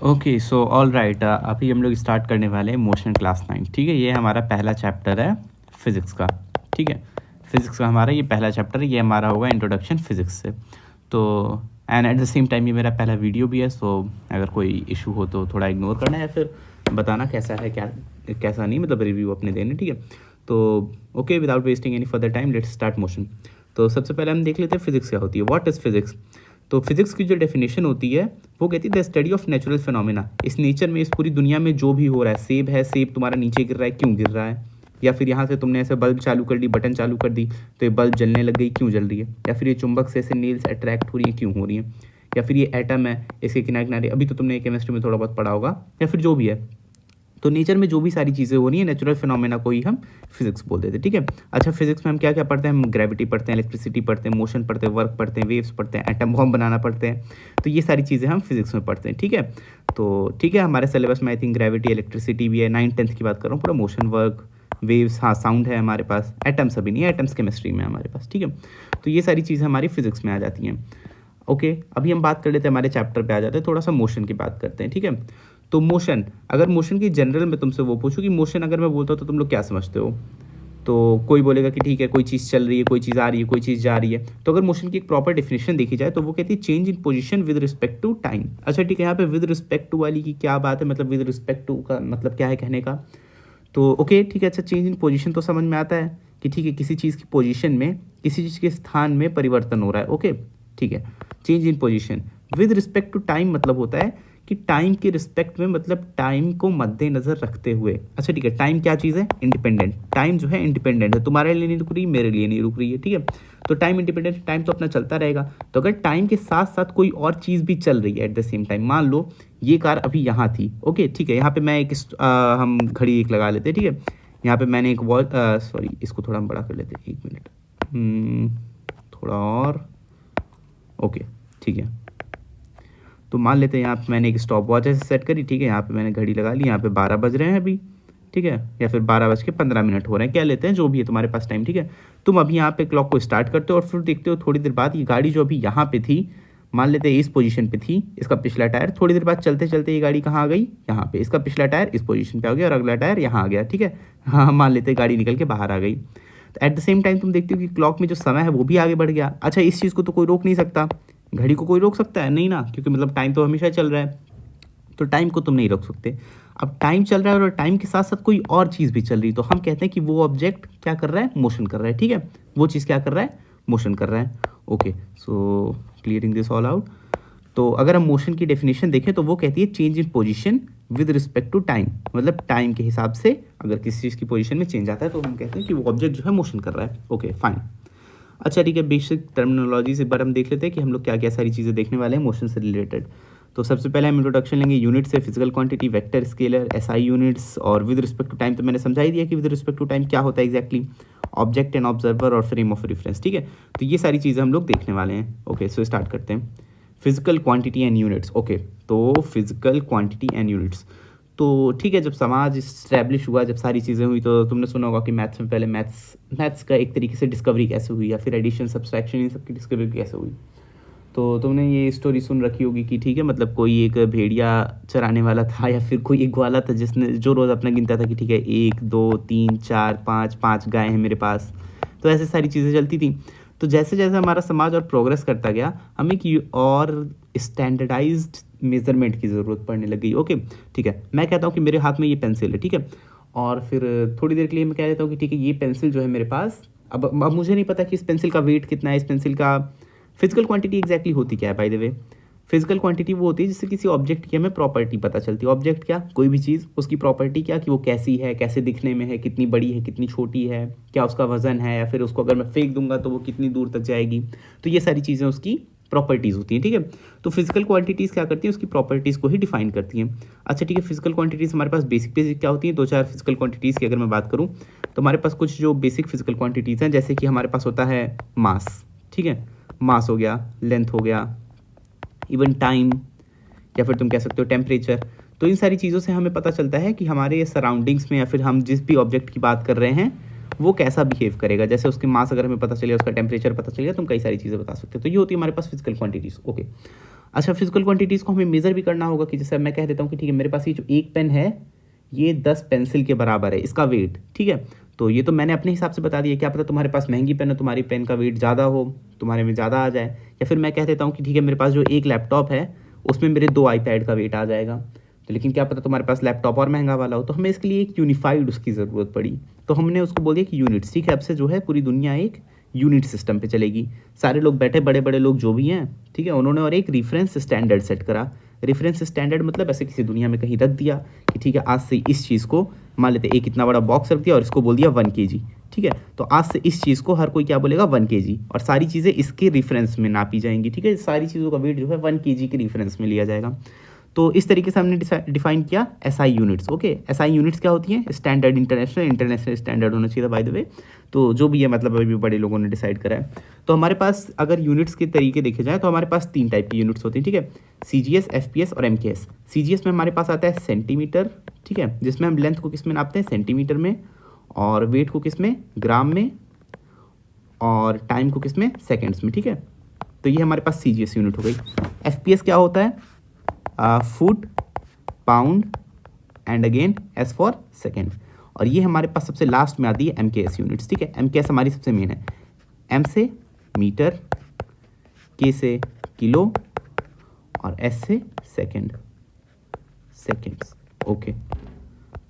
Okay so all right, अभी हम लोग स्टार्ट करने वाले हैं मोशन क्लास 9। ठीक है, ये हमारा पहला चैप्टर है फिज़िक्स का। ठीक है, फिज़िक्स का हमारा ये पहला चैप्टर है, ये हमारा होगा इंट्रोडक्शन फिज़िक्स से। तो and at the same time ये मेरा पहला वीडियो भी है, सो अगर कोई इशू हो तो थोड़ा इग्नोर करना या फिर बताना कैसा है, क्या कैसा नहीं, मतलब रिव्यू अपने देने। ठीक है, तो okay without wasting any further time let's start motion. तो सबसे पहले हम देख लेते हैं फिज़िक्स क्या होती है, व्हाट इज़ फिज़िक्स। तो फिजिक्स की जो डेफिनेशन होती है वो कहती है the study of natural phenomena. इस नेचर में, इस पूरी दुनिया में जो भी हो रहा है, सेब तुम्हारा नीचे गिर रहा है, क्यों गिर रहा है, या फिर यहाँ से तुमने ऐसे बल्ब चालू कर दी, बटन चालू कर दी तो ये बल्ब जलने लग गई, क्यों जल रही है, या फिर ये चुंबक से ऐसे नील्स अट्रैक्ट हो रही है, क्यों हो रही है, या फिर ये एटम है इसके किनारे किनारे, अभी तो तुमने केमिस्ट्री में थोड़ा बहुत पढ़ा होगा, या फिर जो भी है। तो नेचर में जो भी सारी चीज़ें हो रही हैं, नेचुरल फिनोमेना को ही हम फिजिक्स बोल देते हैं। ठीक है, अच्छा फिजिक्स में हम क्या क्या पढ़ते हैं, हम ग्रेविटी पढ़ते हैं, इलेक्ट्रिसिटी पढ़ते हैं, मोशन पढ़ते हैं, वर्क पढ़ते हैं, वेव्स पढ़ते हैं, एटम बॉम्ब बनाना पढ़ते हैं। तो ये सारी चीज़ें हम फिजिक्स में पढ़ते हैं। ठीक है, तो ठीक है, हमारे सिलेबस में आई थिंक ग्रेविटी इलेक्ट्रिसिटी भी है, 9th-10th की बात कर रहा हूँ, पूरा मोशन वर्क वेव्स, हाँ साउंड है हमारे पास, एटम्स अभी नहीं है, एटम्स केमिस्ट्री में हमारे पास। ठीक है, तो ये सारी चीज़ें हमारी फिजिक्स में आ जाती हैं। ओके, अभी हम बात कर लेते हैं, हमारे चैप्टर पे आ जाते हैं, थोड़ा सा मोशन की बात करते हैं। ठीक है, तो मोशन, अगर मोशन की जनरल में तुमसे वो पूछूं कि मोशन अगर मैं बोलता हूँ तो तुम लोग क्या समझते हो, तो कोई बोलेगा कि ठीक है कोई चीज़ चल रही है, कोई चीज़ आ रही है, कोई चीज़ जा रही है। तो अगर मोशन की एक प्रॉपर डेफिनेशन देखी जाए तो वो कहती है change in position with respect to time. अच्छा ठीक है, यहाँ पे विद रिस्पेक्ट टू वाली की क्या बात है, मतलब विद रिस्पेक्ट टू का मतलब क्या है कहने का। तो ओके ठीक है, अच्छा चेंज इन पोजीशन तो समझ में आता है कि ठीक है किसी चीज़ की पोजीशन में, किसी चीज़ के स्थान में परिवर्तन हो रहा है। ओके ठीक है, change in position with respect to time मतलब होता है कि टाइम के रिस्पेक्ट में, मतलब टाइम को मद्देनजर रखते हुए। अच्छा ठीक है, टाइम क्या चीज़ है, इंडिपेंडेंट। टाइम जो है इंडिपेंडेंट है, तुम्हारे लिए नहीं रुक रही, मेरे लिए नहीं रुक रही है। ठीक है, तो टाइम इंडिपेंडेंट, टाइम तो अपना चलता रहेगा। तो अगर टाइम के साथ साथ कोई और चीज़ भी चल रही है एट द सेम टाइम, मान लो ये कार अभी यहाँ थी, ओके ठीक है, यहाँ पे मैं एक हम घड़ी एक लगा लेते हैं। ठीक है, यहाँ पे मैंने एक वॉच, सॉरी इसको थोड़ा हम बड़ा कर लेते हैं, 1 मिनट, थोड़ा और, ओके ठीक है। तो मान लेते हैं यहाँ पे मैंने एक स्टॉप वॉच ऐसे सेट करी। ठीक है, यहाँ पे मैंने घड़ी लगा ली, यहाँ पे 12 बज रहे हैं अभी। ठीक है, या फिर 12:15 हो रहे हैं, क्या लेते हैं जो भी है तुम्हारे पास टाइम। ठीक है, तुम अभी यहाँ पे क्लॉक को स्टार्ट करते हो और फिर देखते हो थोड़ी देर बाद ये गाड़ी जो अभी यहाँ पे थी, मान लेते हैं इस पोजीशन पे थी, इसका पिछला टायर, थोड़ी देर बाद चलते चलते ये गाड़ी कहाँ आ गई, यहाँ पे, इसका पिछला टायर इस पोजीशन पे आ गया और अगला टायर यहाँ आ गया। ठीक है, हाँ मान लेते हैं गाड़ी निकल के बाहर आ गई। तो एट द सेम टाइम तुम देखते हो कि क्लॉक में जो समय है वो भी आगे बढ़ गया। अच्छा इस चीज़ को तो कोई रोक नहीं सकता, घड़ी को कोई रोक सकता है नहीं ना, क्योंकि मतलब टाइम तो हमेशा चल रहा है, तो टाइम को तुम नहीं रोक सकते। अब टाइम चल रहा है और टाइम के साथ साथ कोई और चीज़ भी चल रही है, तो हम कहते हैं कि वो ऑब्जेक्ट क्या कर रहा है, मोशन कर रहा है। ठीक है, वो चीज़ क्या कर रहा है, मोशन कर रहा है। Okay so clearing this all out. तो अगर हम मोशन की डेफिनेशन देखें तो वो कहती है change in position with respect to time, मतलब टाइम के हिसाब से अगर किसी चीज़ की पोजीशन में चेंज आता है तो हम कहते हैं कि वो ऑब्जेक्ट जो है मोशन कर रहा है। Okay fine. अच्छा ठीक है, बेसिक टर्मिनोलॉजी से एक बार हम देख लेते हैं कि हम लोग क्या क्या सारी चीज़ें देखने वाले हैं मोशन से रिलेटेड। तो सबसे पहले हम इंट्रोडक्शन लेंगे यूनिट से, physical quantity, vector, scalar, SI units, और विद रिस्पेक्ट टू टाइम तो मैंने समझा ही दिया कि विद रिस्पेक्ट टू टाइम क्या होता है एग्जैक्टली, ऑब्जेक्ट एंड ऑब्जर्वर और फ्रेम ऑफ रेफरेंस। ठीक है, तो ये सारी चीज़ें हम लोग देखने वाले हैं। ओके सो स्टार्ट करते हैं, physical quantity and units. Okay, तो फिजिकल क्वांटिटी एंड यूनिट्स, तो ठीक है, जब समाज इस्टेब्लिश हुआ, जब सारी चीज़ें हुई, तो तुमने सुना होगा कि मैथ्स में पहले मैथ्स का एक तरीके से डिस्कवरी कैसे हुई, या फिर एडिशन सब्सट्रैक्शन इन सब की डिस्कवरी कैसे हुई। तो तुमने ये स्टोरी सुन रखी होगी कि ठीक है, मतलब कोई एक भेड़िया चराने वाला था, या फिर कोई एक ग्वाला था जिसने जो रोज़ अपना गिनता था कि ठीक है 1 2 3 4 5 गाय हैं मेरे पास। तो ऐसे सारी चीज़ें चलती थी। तो जैसे जैसे हमारा समाज और प्रोग्रेस करता गया, हमें कि और स्टैंडर्डाइज्ड मेजरमेंट की ज़रूरत पड़ने लगी। ओके ठीक है, मैं कहता हूँ कि मेरे हाथ में ये पेंसिल है। ठीक है, और फिर थोड़ी देर के लिए मैं कह देता हूँ कि ठीक है ये पेंसिल जो है मेरे पास, अब मुझे नहीं पता कि इस पेंसिल का वेट कितना है, इस पेंसिल का फिजिकल क्वांटिटी एग्जैक्टली होती क्या है। By the way, physical quantity वो होती है जिससे किसी ऑब्जेक्ट की हमें प्रॉपर्टी पता चलती है। ऑब्जेक्ट क्या, कोई भी चीज़, उसकी प्रॉपर्टी क्या, कि वो कैसी है, कैसे दिखने में है, कितनी बड़ी है, कितनी छोटी है, क्या उसका वजन है, या फिर उसको अगर मैं फेंक दूंगा तो वो कितनी दूर तक जाएगी। तो ये सारी चीज़ें उसकी प्रॉपर्टीज़ होती हैं। ठीक है, तो फिजिकल क्वांटिटीज़ क्या करती है, उसकी प्रॉपर्टीज़ को ही डिफाइन करती हैं। अच्छा ठीक है, फिजिकल क्वांटिटीज़ हमारे पास बेसिक क्या होती हैं, 2-4 फिजिकल क्वांटिटीज़ की अगर मैं बात करूँ तो हमारे पास कुछ जो बेसिक फिजिकल क्वांटिटीज़ हैं, जैसे कि हमारे पास होता है मास। ठीक है, मास हो गया, लेंथ हो गया, इवन टाइम, या फिर तुम कह सकते हो टेम्परेचर। तो इन सारी चीज़ों से हमें पता चलता है कि हमारे सराउंडिंग्स में, या फिर हम जिस भी ऑब्जेक्ट की बात कर रहे हैं वो कैसा बिहेव करेगा। जैसे उसके मास अगर हमें पता चले, उसका टेम्परेचर पता चले, तो हम कई सारी चीज़ें बता सकते हैं। तो ये होती है हमारे पास फिजिकल क्वांटिटीज़। ओके, अच्छा, फिजिकल क्वांटिटीज़ को हमें मेज़र भी करना होगा कि जैसे मैं कह देता हूँ कि ठीक है मेरे पास ये जो एक पेन है ये 10 पेंसिल के बराबर है, इसका वेट, ठीक है। तो ये तो मैंने अपने हिसाब से बता दिया, क्या पता तुम्हारे पास महंगी पेन है, तुम्हारी पेन का वेट ज़्यादा हो, तुम्हारे में ज़्यादा आ जाए। या फिर मैं कह देता हूँ कि ठीक है मेरे पास जो एक लैपटॉप है उसमें मेरे 2 आईपैड का वेट आ जाएगा। तो लेकिन क्या पता तुम्हारे पास लैपटॉप और महंगा वाला हो, तो हमें इसके लिए एक यूनिफाइड उसकी ज़रूरत पड़ी। तो हमने उसको बोल दिया कि यूनिट्स, ठीक है। अब से जो है पूरी दुनिया एक यूनिट सिस्टम पे चलेगी। सारे लोग बैठे, बड़े बड़े लोग जो भी हैं, ठीक है, उन्होंने और एक रेफरेंस स्टैंडर्ड सेट करा। रेफरेंस स्टैंडर्ड मतलब ऐसे किसी दुनिया में कहीं रख दिया कि ठीक है आज से इस चीज़ को, मान लेते एक इतना बड़ा बॉक्स रख दिया और इसको बोल दिया 1 kg, ठीक है। तो आज से इस चीज़ को हर कोई क्या बोलेगा 1 kg, और सारी चीज़ें इसके रेफरेंस में नापी जाएंगी, ठीक है। सारी चीज़ों का वेट जो है 1 kg के रेफरेंस में लिया जाएगा। तो इस तरीके से हमने डिफाइन किया SI units. Okay, SI units क्या होती हैं? स्टैंडर्ड इंटरनेशनल स्टैंडर्ड होना चाहिए था बाय द वे। तो जो भी है मतलब अभी बड़े लोगों ने डिसाइड करा है। तो हमारे पास अगर यूनिट्स के तरीके देखे जाए तो हमारे पास 3 टाइप की यूनिट्स होती हैं, ठीक है। सीजीएस, एफपीएस और एमकेएस। सीजीएस में हमारे पास आता है सेंटीमीटर, ठीक है, जिसमें हम लेंथ को किस में नापते हैं? सेंटीमीटर में, और वेट को किस में? ग्राम में, और टाइम को किस में? सेकेंड्स में, ठीक है। तो ये हमारे पास सीजीएस यूनिट हो गई। एफपीएस क्या होता है? Foot, pound and again S for second. और ये हमारे पास सबसे लास्ट में आती है एमकेएस यूनिट्स, ठीक है। एमकेएस हमारी सबसे मेन है। एम से मीटर, के से किलो, और एस से सेकेंड्स। ओके,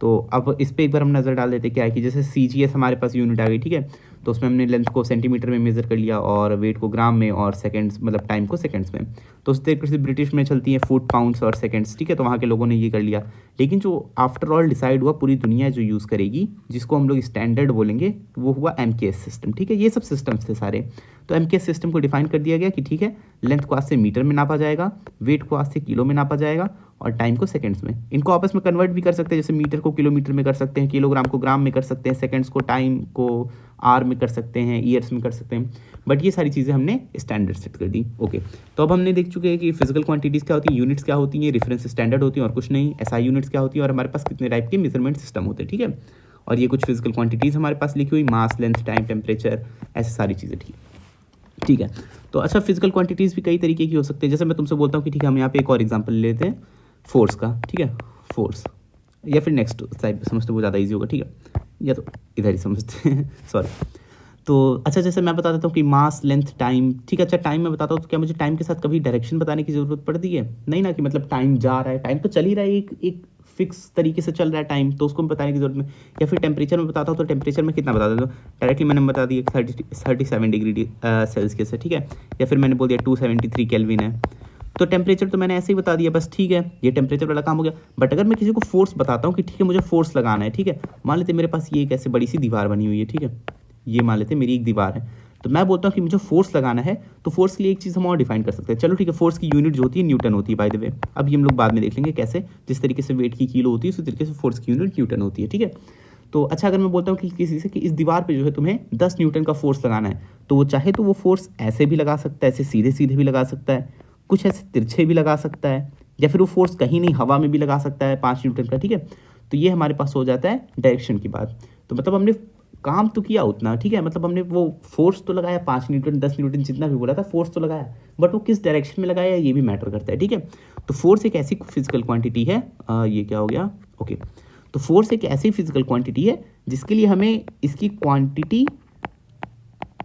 तो अब इस पे एक बार हम नज़र डाल देते क्या है कि जैसे सीजीएस हमारे पास यूनिट आ गई, ठीक है। तो उसमें हमने लेंथ को सेंटीमीटर में मेज़र कर लिया और वेट को ग्राम में, और सेकंड्स मतलब टाइम को सेकंड्स में। तो उस तरीके से ब्रिटिश में चलती है फुट, पाउंड्स और सेकंड्स, ठीक है। तो वहाँ के लोगों ने ये कर लिया। लेकिन जो आफ्टर ऑल डिसाइड हुआ पूरी दुनिया जो यूज़ करेगी, जिसको हम लोग स्टैंडर्ड बोलेंगे, वो हुआ एमकेएस सिस्टम, ठीक है। ये सब सिस्टम्स थे सारे। तो एमकेएस सिस्टम को डिफाइन कर दिया गया कि ठीक है लेंथ को आज से मीटर में नापा जाएगा, वेट को आज से किलो में नापा जाएगा, और टाइम को सेकंड्स में। इनको आपस में कन्वर्ट भी कर सकते हैं, जैसे मीटर को किलोमीटर में कर सकते हैं, किलोग्राम को ग्राम में कर सकते हैं, सेकंड्स को टाइम को आर में कर सकते हैं, ईयर्स में कर सकते हैं। बट ये सारी चीज़ें हमने स्टैंडर्ड सेट कर दी। ओके, तो अब हमने देख चुके हैं कि फिजिकल क्वांटिटीज़ क्या होती है, यूनिट्स क्या होती हैं, रेफरेंस स्टैंडर्ड होती हैं और कुछ नहीं, एसआई यूनिट्स क्या होती है, और हमारे पास कितने टाइप के मेजरमेंट सिस्टम होते हैं, ठीक है। और ये कुछ फिजिकल क्वांटिटीज़ हमारे पास लिखी हुई, मास, लेंथ, टाइम, टेम्परेचर, ऐसी सारी चीज़ें, ठीक है। तो अच्छा, फिजिकल क्वांटिटीज़ भी कई तरीके की हो सकते हैं। जैसे मैं तुमसे बोलता हूँ कि ठीक है हम यहाँ पे एक और एग्जांपल लेते हैं फोर्स का, ठीक है। फोर्स, या फिर नेक्स्ट साइड पे समझते वो ज़्यादा इजी होगा, ठीक है, या तो इधर ही समझते हैं सॉरी। तो अच्छा, जैसे मैं बता देता हूँ कि मास, लेंथ, टाइम, ठीक है। अच्छा, टाइम में बताता हूँ तो क्या मुझे टाइम के साथ कभी डायरेक्शन बताने की ज़रूरत पड़ती है? नहीं ना, कि मतलब टाइम जा रहा है, टाइम तो चल ही रहा है, एक फिक्स तरीके से चल रहा है टाइम, तो उसको बताने की जरूरत नहीं। या फिर टेम्परेचर में बताता हूँ तो टेम्परेचर में कितना बता देता हूँ, डायरेक्टली मैंने बता दिया 37 डिग्री सेल्सियस है, ठीक है। या फिर मैंने बोल दिया 273 केल्विन है। तो टेम्परेचर तो मैंने ऐसे ही बता दिया बस, ठीक है, ये टेम्परेचर वाला काम हो गया। बट अगर मैं किसी को फोर्स बताता हूँ कि ठीक है मुझे फोर्स लगाना है, ठीक है, मान लेते मेरे पास ये एक ऐसे बड़ी सी दीवार बनी हुई है, ठीक है, ये मान लेते मेरी एक दीवार है, तो मैं बोलता हूँ कि मुझे फोर्स लगाना है, तो फोर्स के लिए एक चीज़ हम और डिफाइन कर सकते हैं। चलो ठीक है, फोर्स की यूनिट जो होती है न्यूटन होती है बाय द वे। अब ये हम लोग बाद में देख लेंगे कैसे, जिस तरीके से वेट की किलो होती है उसी तरीके से फोर्स की यूनिट न्यूटन होती है, ठीक है। तो अच्छा, अगर मैं बोलता हूँ कि किसी से कि इस दीवार पे जो है तुम्हें 10 न्यूटन का फोर्स लगाना है, तो वो चाहे तो वो फोर्स ऐसे भी लगा सकता है, ऐसे सीधे सीधे भी लगा सकता है, कुछ ऐसे तिरछे भी लगा सकता है, या फिर वो फोर्स कहीं नहीं हवा में भी लगा सकता है 5 न्यूटन का, ठीक है। तो ये हमारे पास हो जाता है डायरेक्शन की बात। तो मतलब हमने काम तो किया उतना, ठीक है, मतलब हमने वो फोर्स तो लगाया 5 न्यूटन 10 न्यूटन जितना भी बोला था, फोर्स तो लगाया, बट वो किस डायरेक्शन में लगाया ये भी मैटर करता है, ठीक है। तो फोर्स एक ऐसी फिजिकल क्वांटिटी है, ये क्या हो गया, ओके। तो फोर्स एक ऐसी फिजिकल क्वांटिटी है जिसके लिए हमें इसकी क्वांटिटी,